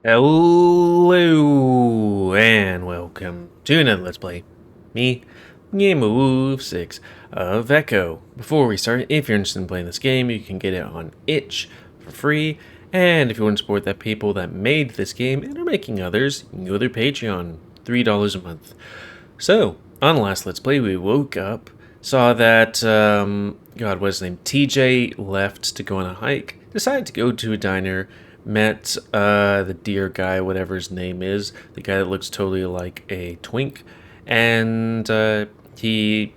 Hello and welcome to another Let's Play. Me, GamerWolfSix of Echo. Before we start, if you're interested in playing this game, you can get it on itch for free. And if you want to support the people that made this game and are making others, you can go to their Patreon, $3 a month. So, on the last Let's Play, we woke up, saw that, God, what's his name? TJ left to go on a hike, decided to go to a diner, met the deer guy, whatever his name is, the guy that looks totally like a twink, and he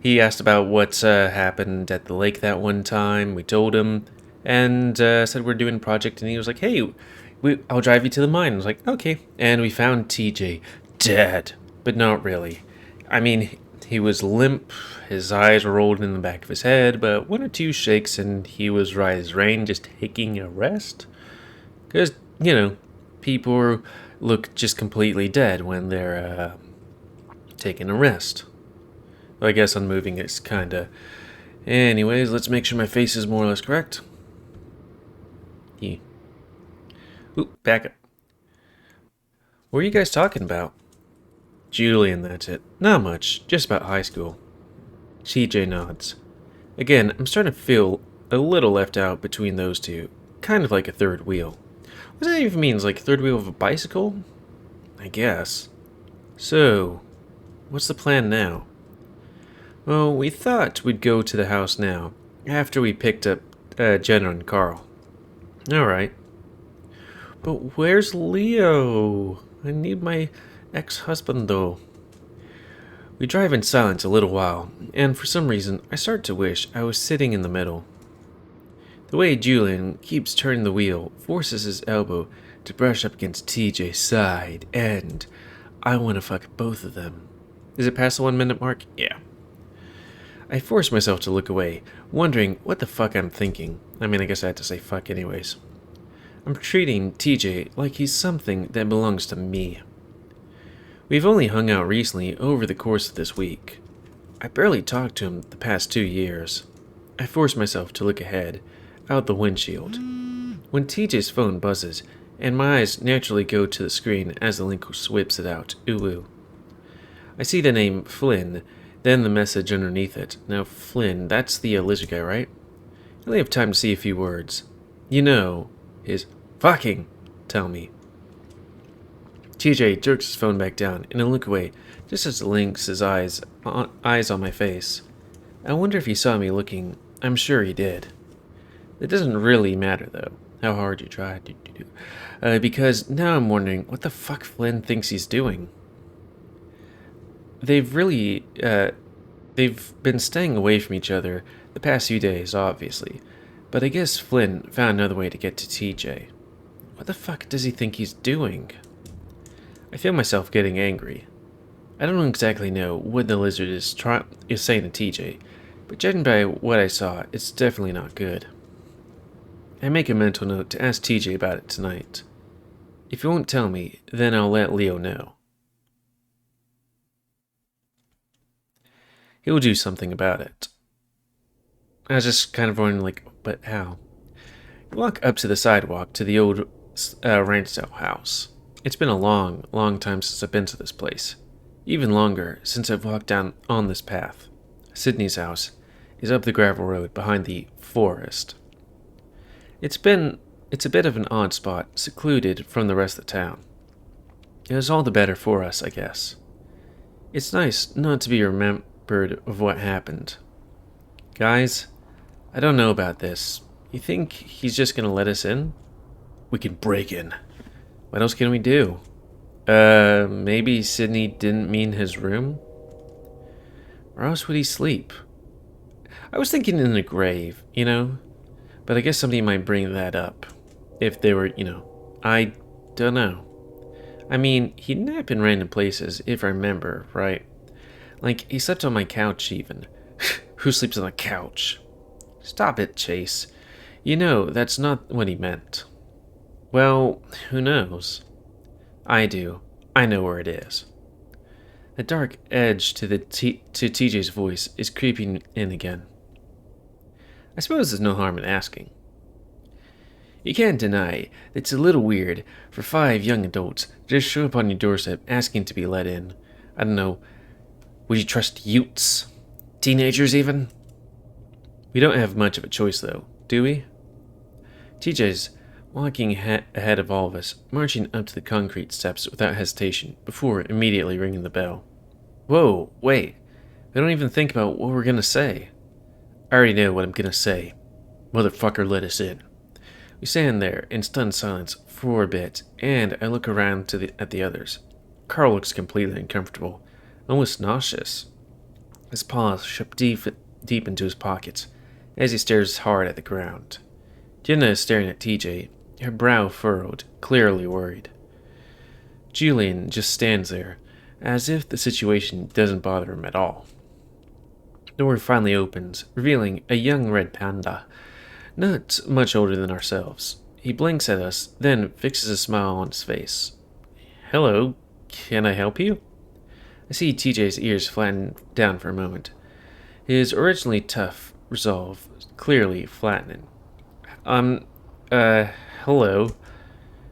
asked about what happened at the lake that one time. We told him, and said we're doing a project, and he was like, "Hey, I'll drive you to the mine." I was like, "Okay," and we found TJ dead, but not really. I mean, he was limp, his eyes were rolled in the back of his head, but one or two shakes and he was right as rain, just taking a rest. Because, people look just completely dead when they're taking a rest. Well, I guess unmoving is kinda... Anyways, let's make sure my face is more or less correct. Yeah. Ooh, back up. What are you guys talking about? Julian, that's it. Not much, just about high school. TJ nods. Again, I'm starting to feel a little left out between those two. Kind of like a third wheel. What does that even mean? Like a third wheel of a bicycle? I guess. So, what's the plan now? Well, we thought we'd go to the house now, after we picked up Jenna and Carl. Alright. But where's Leo? I need my ex-husband though. We drive in silence a little while, and for some reason I start to wish I was sitting in the middle. The way Julian keeps turning the wheel forces his elbow to brush up against TJ's side, and I want to fuck both of them. Is it past the 1 minute mark? Yeah. I force myself to look away, wondering what the fuck I'm thinking. I mean, I guess I had to say fuck anyways. I'm treating TJ like he's something that belongs to me. We've only hung out recently over the course of this week. I barely talked to him the past 2 years. I force myself to look ahead, out the windshield. When TJ's phone buzzes, and my eyes naturally go to the screen as the link whips it out, ooh. I see the name Flynn, then the message underneath it. Now Flynn, that's the lizard guy, right? I only have time to see a few words. His fucking tell me. TJ jerks his phone back down, and I look away, just as it links his eyes on my face. I wonder if he saw me looking. I'm sure he did. It doesn't really matter, though, how hard you try, because now I'm wondering what the fuck Flynn thinks he's doing. They've been staying away from each other the past few days, obviously, but I guess Flynn found another way to get to TJ. What the fuck does he think he's doing? I feel myself getting angry. I don't exactly know what the lizard is saying to TJ, but judging by what I saw, it's definitely not good. I make a mental note to ask TJ about it tonight. If he won't tell me, then I'll let Leo know. He'll do something about it. I was just kind of wondering, but how? I walk up to the sidewalk to the old ranch-style house. It's been a long, long time since I've been to this place. Even longer since I've walked down on this path. Sydney's house is up the gravel road behind the forest. It's a bit of an odd spot, secluded from the rest of the town. It was all the better for us, I guess. It's nice not to be remembered of what happened. Guys, I don't know about this. You think he's just gonna let us in? We can break in. What else can we do? Maybe Sydney didn't mean his room? Where else would he sleep? I was thinking in a grave, But I guess somebody might bring that up. If they were, I don't know. I mean, he'd nap in random places, if I remember, right? Like, he slept on my couch, even. Who sleeps on a couch? Stop it, Chase. That's not what he meant. Well, who knows? I do. I know where it is. The dark edge to TJ's voice is creeping in again. I suppose there's no harm in asking. You can't deny it's a little weird for 5 young adults to just show up on your doorstep asking to be let in. I don't know, would you trust Utes? Teenagers, even? We don't have much of a choice, though, do we? TJ's walking ahead of all of us, marching up to the concrete steps without hesitation, before immediately ringing the bell. Whoa, wait. We don't even think about what we're gonna say. I already know what I'm gonna say. Motherfucker, let us in. We stand there in stunned silence for a bit, and I look around at the others. Carl looks completely uncomfortable, almost nauseous. His paws shoved deep into his pockets as he stares hard at the ground. Jenna is staring at TJ, her brow furrowed, clearly worried. Julian just stands there, as if the situation doesn't bother him at all. The door finally opens, revealing a young red panda, not much older than ourselves. He blinks at us, then fixes a smile on his face. Hello, can I help you? I see TJ's ears flatten down for a moment, his originally tough resolve clearly flattening. Hello.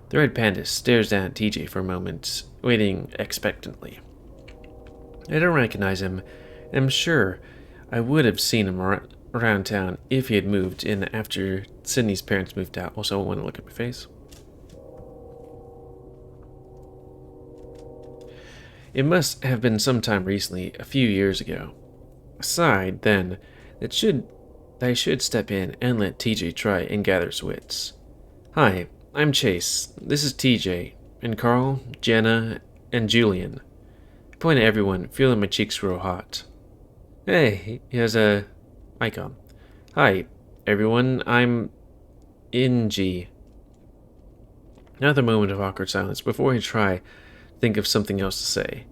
The red panda stares down at TJ for a moment, waiting expectantly. I don't recognize him, and I'm sure I would have seen him around town if he had moved in after Sydney's parents moved out. Also, I want to look at my face. It must have been sometime recently, a few years ago. I sighed then that I should step in and let TJ try and gather his wits. Hi, I'm Chase. This is TJ, and Carl, Jenna, and Julian. I point at everyone, feeling my cheeks grow hot. Hey, he has a icon. Hi, everyone, I'm Ingy. Another moment of awkward silence before I try to think of something else to say.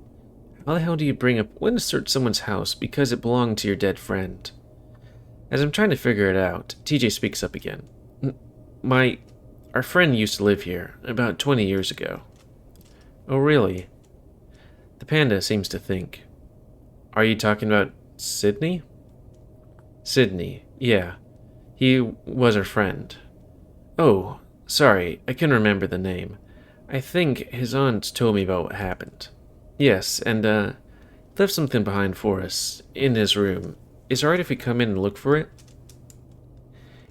How the hell do you bring up when to search someone's house because it belonged to your dead friend? As I'm trying to figure it out, TJ speaks up again. Our friend used to live here, about 20 years ago. Oh, really? The panda seems to think. Are you talking about Sydney? Sydney, yeah. He was her friend. Oh, sorry, I couldn't remember the name. I think his aunt told me about what happened. Yes, and, left something behind for us, in his room. Is it alright if we come in and look for it?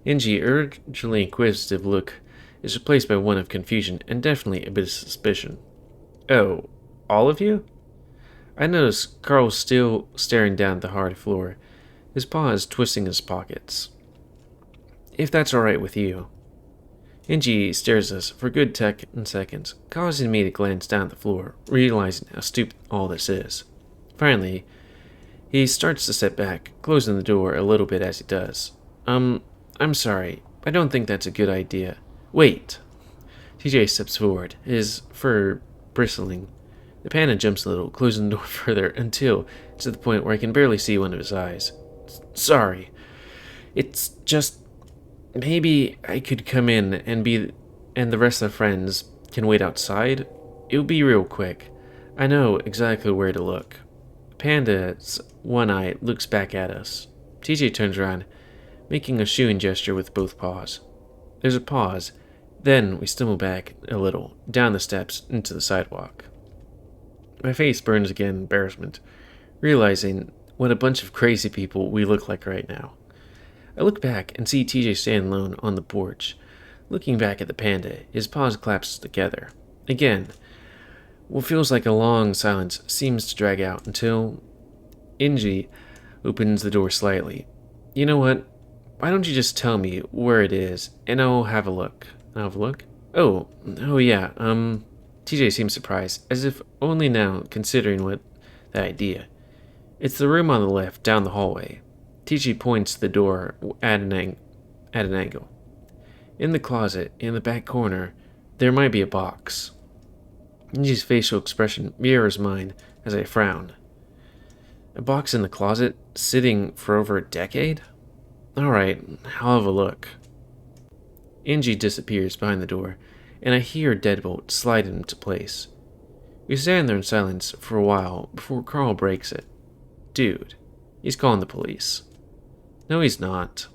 Ingy's urgently inquisitive look is replaced by one of confusion and definitely a bit of suspicion. Oh, all of you? I notice Carl still staring down at the hard floor, his paws twisting his pockets. If that's alright with you. Ingy stares at us for a good 10 seconds, causing me to glance down at the floor, realizing how stupid all this is. Finally, he starts to step back, closing the door a little bit as he does. I'm sorry. I don't think that's a good idea. Wait. TJ steps forward, his fur bristling. The panda jumps a little, closing the door further until it's to the point where I can barely see one of his eyes. Sorry. It's just... Maybe I could come in and the rest of the friends can wait outside. It'll be real quick. I know exactly where to look. Panda's one eye looks back at us. TJ turns around, making a shooing gesture with both paws. There's a pause, then we stumble back a little, down the steps, into the sidewalk. My face burns again in embarrassment, realizing what a bunch of crazy people we look like right now. I look back and see TJ standing alone on the porch, looking back at the panda, his paws clasped together. Again, what feels like a long silence seems to drag out until Ingy opens the door slightly. You know what? Why don't you just tell me where it is, and I'll have a look. Oh yeah, TJ seems surprised, as if only now considering the idea. It's the room on the left, down the hallway. TJ points to the door at an angle. In the closet, in the back corner, there might be a box. Ingy's facial expression mirrors mine as I frown. A box in the closet, sitting for over a decade? Alright, I'll have a look. Ingy disappears behind the door, and I hear a deadbolt slide into place. We stand there in silence for a while before Carl breaks it. Dude, he's calling the police. No, he's not.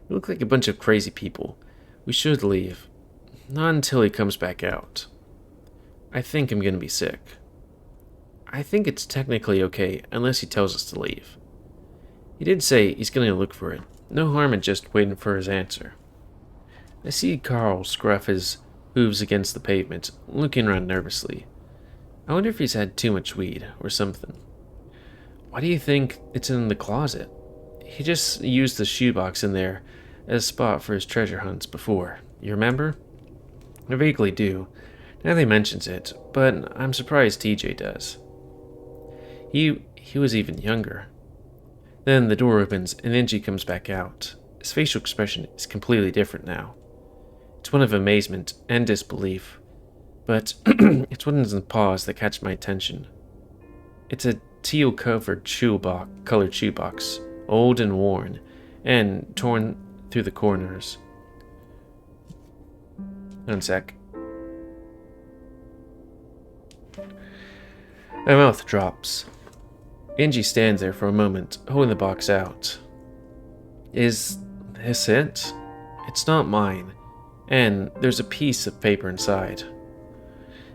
We look like a bunch of crazy people. We should leave. Not until he comes back out. I think I'm gonna be sick. I think it's technically okay unless he tells us to leave. He did say he's gonna look for it. No harm in just waiting for his answer. I see Carl scruff his hooves against the pavement, looking around nervously. I wonder if he's had too much weed or something. Why do you think it's in the closet? He just used the shoebox in there as a spot for his treasure hunts before. You remember? I vaguely do. Now that he mentions it, but I'm surprised TJ does. He was even younger. Then the door opens and Ren'Py comes back out. His facial expression is completely different now. It's one of amazement and disbelief, but it's one of the paws that catch my attention. It's a teal-covered colored shoebox, old and worn, and torn through the corners. One sec. My mouth drops. Ren'Py stands there for a moment, holding the box out. Is this it? It's not mine, and there's a piece of paper inside.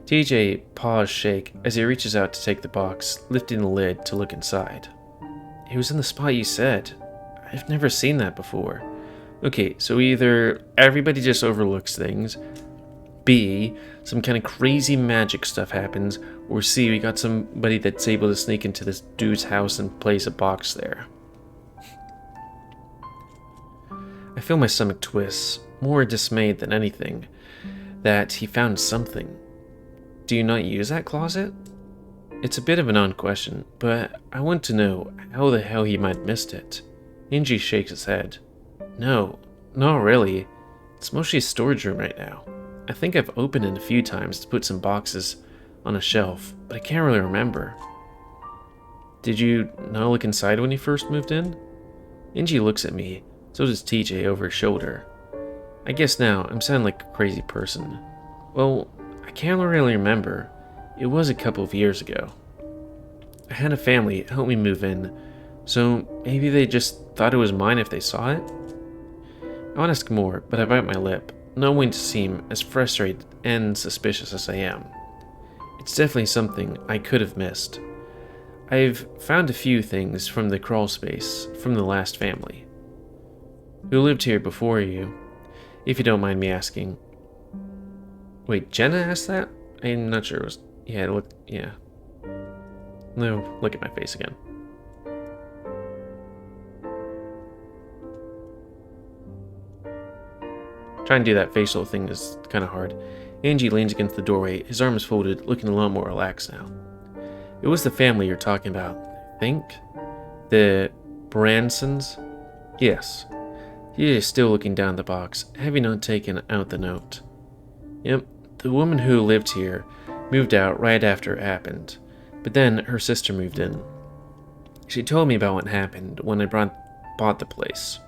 TJ paws shake as he reaches out to take the box, lifting the lid to look inside. It was in the spot you said. I've never seen that before. Okay, so either everybody just overlooks things, B, some kind of crazy magic stuff happens, or C, we got somebody that's able to sneak into this dude's house and place a box there. I feel my stomach twist, more dismayed than anything, that he found something. Do you not use that closet? It's a bit of an odd question, but I want to know how the hell he might have missed it. Ren'Py shakes his head. No, not really. It's mostly a storage room right now. I think I've opened it a few times to put some boxes on a shelf, but I can't really remember. Did you not look inside when you first moved in? Ren'Py looks at me, so does TJ over his shoulder. I guess now I'm sounding like a crazy person. Well, I can't really remember. It was a couple of years ago. I had a family help me move in, so maybe they just thought it was mine if they saw it? I want to ask more, but I bite my lip, not wanting to seem as frustrated and suspicious as I am. It's definitely something I could have missed. I've found a few things from the crawl space from the last family. Who lived here before you, if you don't mind me asking? Wait, Jenna asked that? I'm not sure it was... Yeah. No, look at my face again. Trying to do that facial thing is kind of hard. Ren'Py leans against the doorway, his arms folded, looking a lot more relaxed now. It was the family you're talking about, I think? The Bransons? Yes. He is still looking down the box, having not taken out the note. Yep, the woman who lived here moved out right after it happened, but then her sister moved in. She told me about what happened when I bought the place.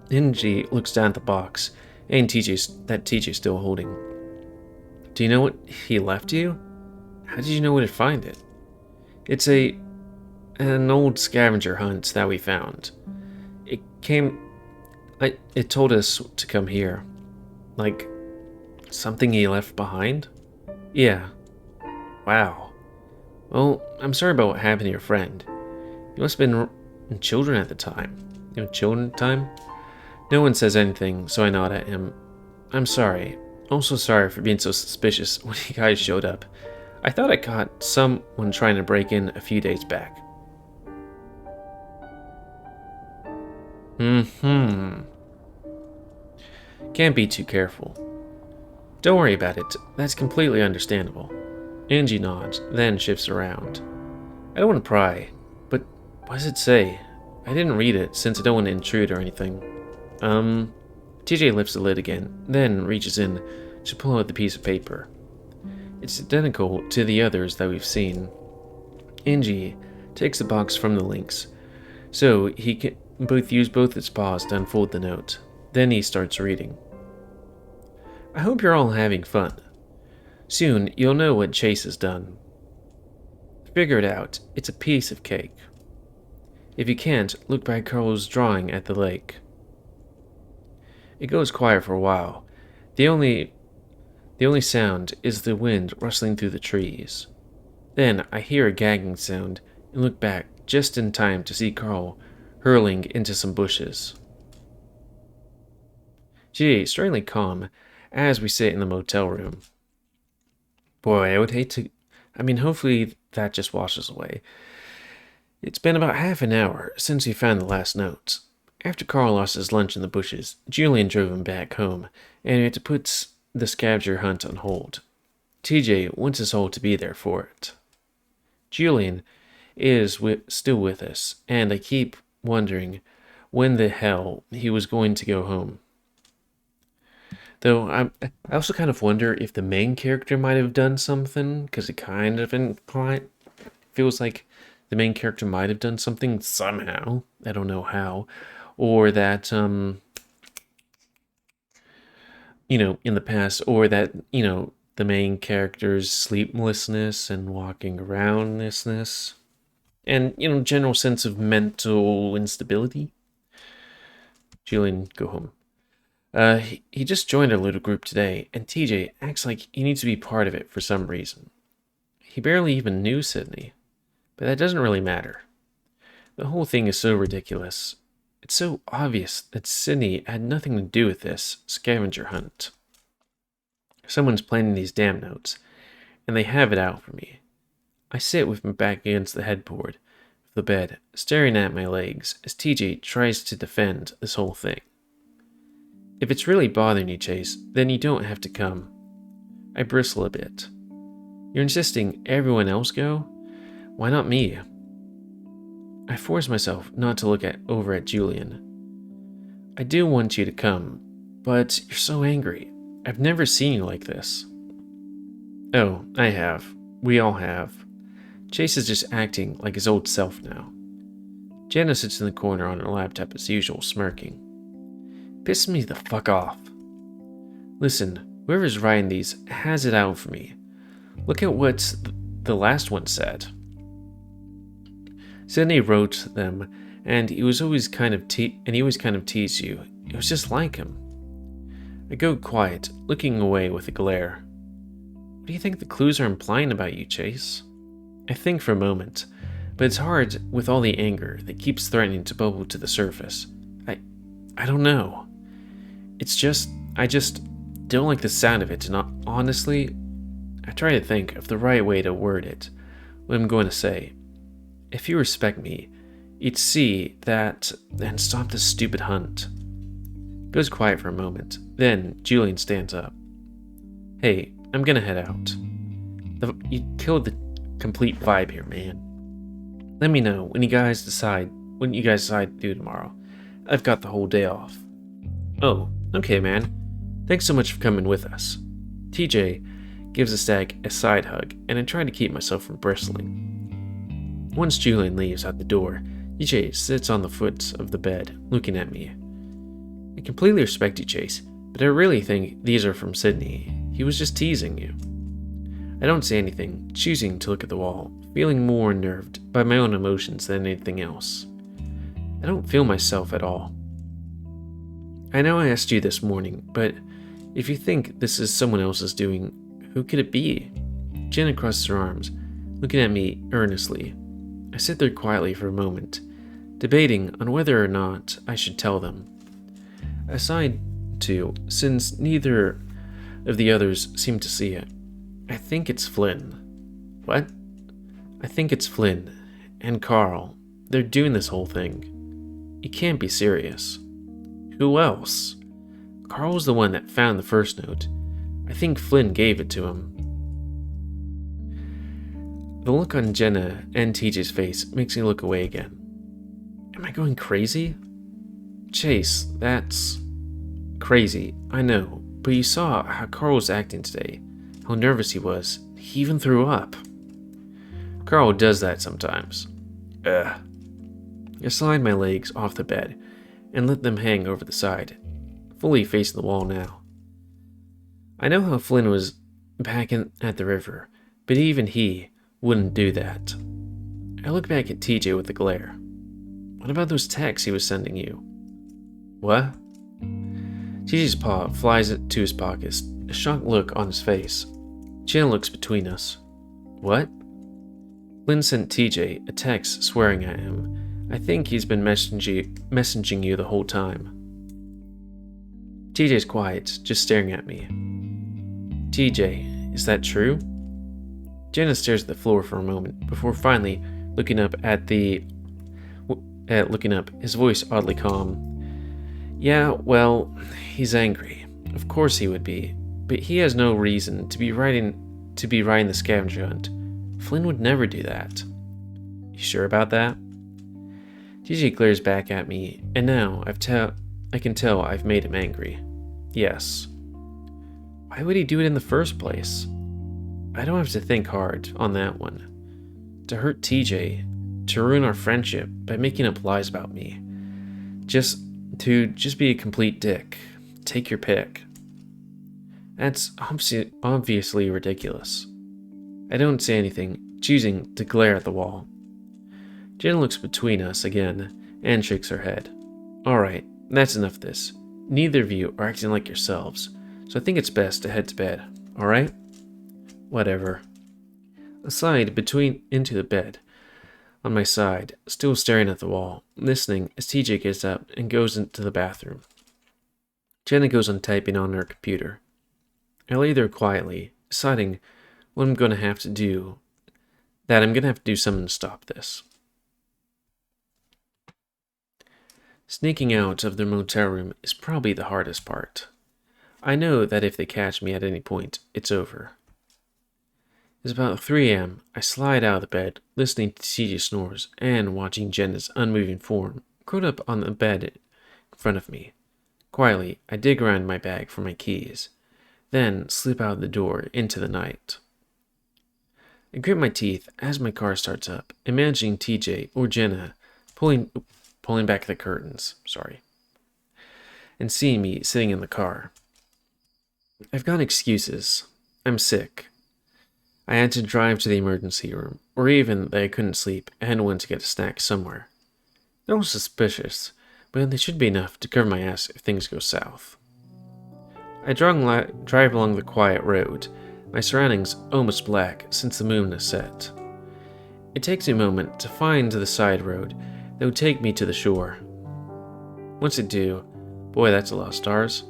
Ren'Py looks down at the box, and TJ's still holding. Do you know what he left you? How did you know where to find it? It's an old scavenger hunt that we found. It told us to come here. Like, something he left behind? Yeah. Wow. Well, I'm sorry about what happened to your friend. You must have been children at the time. You know, children at the time? No one says anything, so I nod at him. I'm sorry. Also sorry for being so suspicious when you guys showed up. I thought I caught someone trying to break in a few days back. Can't be too careful. Don't worry about it. That's completely understandable. Ren'Py nods, then shifts around. I don't want to pry, but what does it say? I didn't read it since I don't want to intrude or anything. TJ lifts the lid again, then reaches in to pull out the piece of paper. It's identical to the others that we've seen. Ren'Py takes the box from the links, so he can use both its paws to unfold the note. Then he starts reading. I hope you're all having fun. Soon you'll know what Chase has done. Figure it out. It's a piece of cake. If you can't, look by Carl's drawing at the lake. It goes quiet for a while. The only sound is the wind rustling through the trees. Then I hear a gagging sound and look back just in time to see Carl hurling into some bushes. Gee, strangely calm as we sit in the motel room. Boy, I would hate to. Hopefully that just washes away. It's been about half an hour since we found the last notes. After Carl lost his lunch in the bushes, Julian drove him back home, and we had to put the scavenger hunt on hold. TJ wants us all to be there for it. Julian is still with us, and I keep wondering when the hell he was going to go home. Though I also kind of wonder if the main character might have done something, because it kind of feels like the main character might have done something somehow. I don't know how. Or that, in the past, or that, the main character's sleeplessness and walking aroundness, and, general sense of mental instability. Julian, go home. He just joined our little group today, and TJ acts like he needs to be part of it for some reason. He barely even knew Sydney, but that doesn't really matter. The whole thing is so ridiculous. It's so obvious that Sydney had nothing to do with this scavenger hunt. Someone's planning these damn notes, and they have it out for me. I sit with my back against the headboard of the bed, staring at my legs as TJ tries to defend this whole thing. If it's really bothering you, Chase, then you don't have to come. I bristle a bit. You're insisting everyone else go? Why not me? I force myself not to look over at Julian. I do want you to come, but you're so angry. I've never seen you like this. Oh, I have. We all have. Chase is just acting like his old self now. Jenna sits in the corner on her laptop as usual, smirking. Pisses me the fuck off. Listen, whoever's writing these has it out for me. Look at what the last one said. Sydney wrote them, and he was always kind of teased you. It was just like him. I go quiet, looking away with a glare. What do you think the clues are implying about you, Chase? I think for a moment, but it's hard with all the anger that keeps threatening to bubble to the surface. I don't know. I just don't like the sound of it, and honestly, I try to think of the right way to word it, what I'm going to say. If you respect me, you'd see that and stop this stupid hunt. Goes quiet for a moment, then Julian stands up. Hey, I'm gonna head out. You killed the complete vibe here, man. Let me know when you guys decide to do tomorrow. I've got the whole day off. Oh, okay, man. Thanks so much for coming with us. TJ gives the stag a side hug, and I try to keep myself from bristling. Once Julian leaves out the door, TJ sits on the foot of the bed, looking at me. I completely respect you, Chase, but I really think these are from Sydney. He was just teasing you. I don't say anything, choosing to look at the wall, feeling more unnerved by my own emotions than anything else. I don't feel myself at all. I know I asked you this morning, but if you think this is someone else's doing, who could it be? Jenna crosses her arms, looking at me earnestly. I sit there quietly for a moment, debating on whether or not I should tell them. I decide to, since neither of the others seem to see it. I think it's Flynn. What? I think it's Flynn and Carl. They're doing this whole thing. You can't be serious. Who else? Carl was the one that found the first note. I think Flynn gave it to him. The look on Jenna and TJ's face makes me look away again. Am I going crazy? Chase, that's crazy, I know, but you saw how Carl was acting today, how nervous he was. He even threw up. Carl does that sometimes. I slide my legs off the bed and let them hang over the side, fully facing the wall now. I know how Flynn was back at the river, but even he wouldn't do that. I look back at TJ with a glare. What about those texts he was sending you? What? TJ's paw flies to his pocket, a shocked look on his face. Jenna looks between us. What? Lynn sent TJ a text swearing at him. I think he's been messaging you the whole time. TJ's quiet, just staring at me. TJ, is that true? Jenna stares at the floor for a moment before finally looking up, his voice oddly calm. Yeah, well, he's angry. Of course he would be, but he has no reason to be riding the scavenger hunt. Flynn would never do that. You sure about that? TJ glares back at me, and now I can tell I've made him angry. Yes. Why would he do it in the first place? I don't have to think hard on that one. To hurt TJ, to ruin our friendship by making up lies about me. Just be a complete dick. Take your pick. That's obviously ridiculous. I don't say anything, choosing to glare at the wall. Jen looks between us again and shakes her head. Alright, that's enough of this. Neither of you are acting like yourselves, so I think it's best to head to bed, alright? Whatever. Aside into the bed, on my side, still staring at the wall, listening as TJ gets up and goes into the bathroom. Jenna goes on typing on her computer. I lay there quietly, deciding what I'm going to have to do something to stop this. Sneaking out of the motel room is probably the hardest part. I know that if they catch me at any point, it's over. It's about 3 a.m. I slide out of the bed, listening to TJ snores and watching Jenna's unmoving form curled up on the bed in front of me. Quietly, I dig around my bag for my keys, then slip out the door into the night. I grit my teeth as my car starts up, imagining TJ or Jenna pulling back the curtains, and seeing me sitting in the car. I've got excuses. I'm sick. I had to drive to the emergency room, or even that I couldn't sleep and went to get a snack somewhere. They're all suspicious, but they should be enough to cover my ass if things go south. I drive along the quiet road, my surroundings almost black since the moon has set. It takes me a moment to find the side road that would take me to the shore. Once I do, boy, that's a lot of stars.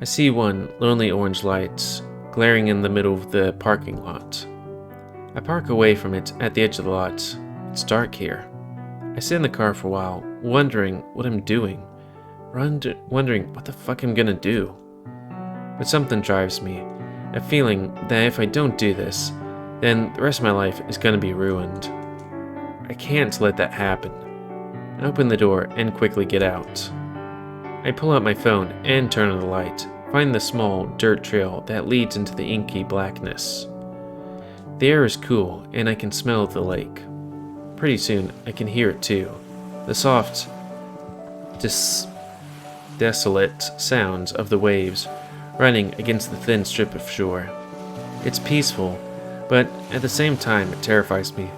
I see one lonely orange light glaring in the middle of the parking lot. I park away from it at the edge of the lot. It's dark here. I sit in the car for a while, wondering what I'm doing, wondering what the fuck I'm gonna do. But something drives me, a feeling that if I don't do this, then the rest of my life is gonna be ruined. I can't let that happen. I open the door and quickly get out. I pull out my phone and turn on the light, find the small dirt trail that leads into the inky blackness. The air is cool and I can smell the lake. Pretty soon I can hear it too, the soft, desolate sounds of the waves running against the thin strip of shore. It's peaceful, but at the same time it terrifies me.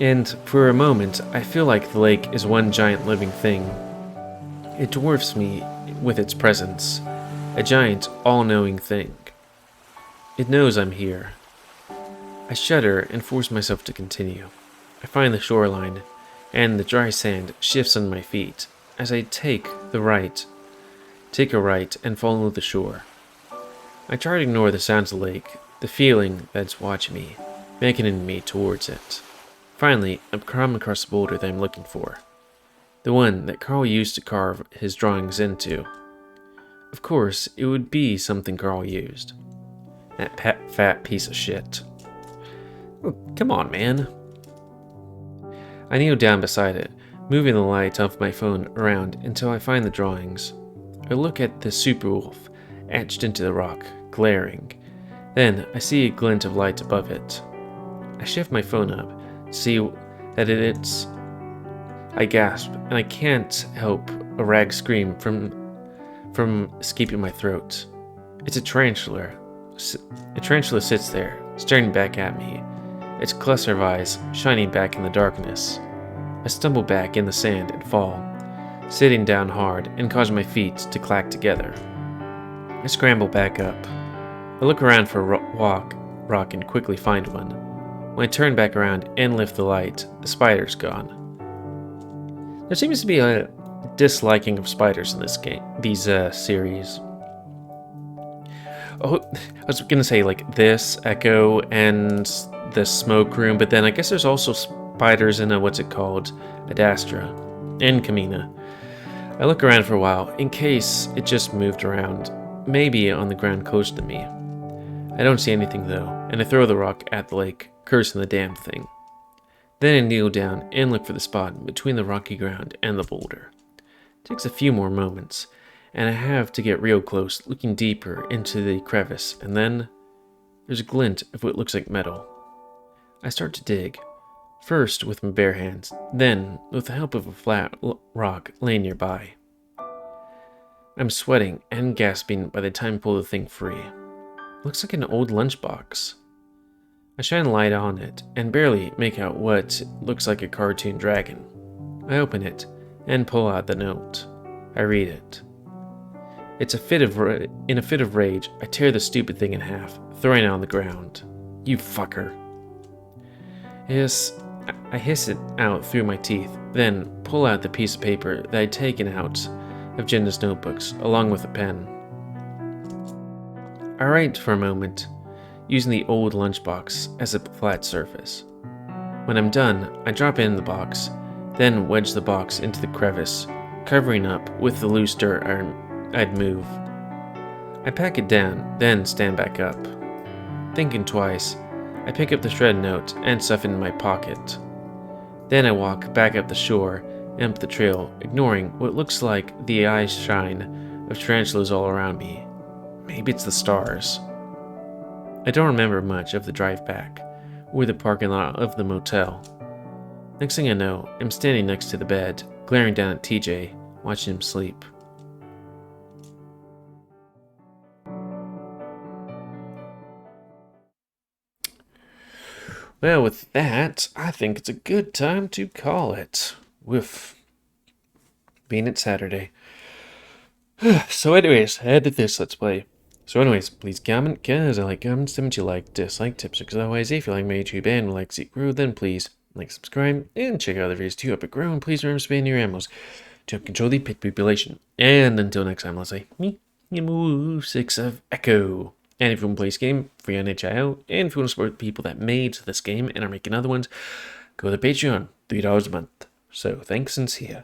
And for a moment I feel like the lake is one giant living thing. It dwarfs me with its presence, a giant, all-knowing thing. It knows I'm here. I shudder and force myself to continue. I find the shoreline, and the dry sand shifts under my feet as I take a right and follow the shore. I try to ignore the sounds of the lake, the feeling that's watching me, beckoning me towards it. Finally, I come across the boulder that I'm looking for. The one that Carl used to carve his drawings into. Of course, it would be something Carl used. That fat piece of shit. Oh, come on, man. I kneel down beside it, moving the light of my phone around until I find the drawings. I look at the super wolf etched into the rock, glaring. Then I see a glint of light above it. I shift my phone up to see that it's... I gasp, and I can't help a rag scream from escaping my throat. It's a tarantula. A tarantula sits there, staring back at me, its cluster of eyes shining back in the darkness. I stumble back in the sand and fall, sitting down hard and causing my feet to clack together. I scramble back up. I look around for a rock and quickly find one. When I turn back around and lift the light, the spider's gone. There seems to be a disliking of spiders in these series. Oh, I was gonna say like this, Echo, and the smoke room, but then I guess there's also spiders in what's it called? Adastra and Kamina. I look around for a while, in case it just moved around, maybe on the ground close to me. I don't see anything though, and I throw the rock at the lake, cursing the damn thing. Then I kneel down and look for the spot between the rocky ground and the boulder. It takes a few more moments, and I have to get real close, looking deeper into the crevice, and then there's a glint of what looks like metal. I start to dig, first with my bare hands, then with the help of a flat rock laying nearby. I'm sweating and gasping by the time I pull the thing free. It looks like an old lunchbox. I shine a light on it and barely make out what looks like a cartoon dragon. I open it and pull out the note. I read it. In a fit of rage, I tear the stupid thing in half, throwing it on the ground. You fucker. I hiss it out through my teeth, then pull out the piece of paper that I'd taken out of Jenna's notebooks, along with a pen. I write for a moment, using the old lunchbox as a flat surface. When I'm done, I drop it in the box, then wedge the box into the crevice, covering up with the loose dirt I'd move. I pack it down, then stand back up. Thinking twice, I pick up the shredded note and stuff it in my pocket. Then I walk back up the shore and up the trail, ignoring what looks like the eye shine of tarantulas all around me. Maybe it's the stars. I don't remember much of the drive back, or the parking lot of the motel. Next thing I know, I'm standing next to the bed, glaring down at TJ, watching him sleep. Well, with that, I think it's a good time to call it. With being it's Saturday. So anyways, I did this Let's Play. So anyways, please comment, because I like comments, comment you like, dislike, tips, because otherwise, if you like my YouTube and would like to see it grow, then please like, subscribe, and check out other videos to help it grow, and please remember to spend your ammos to help control the pet population. And until next time, let's say, me, GamerWolfSix of Echo. And if you want to play this game, free on HIO, and if you want to support the people that made this game and are making other ones, go to Patreon, $3 a month. So thanks and see ya.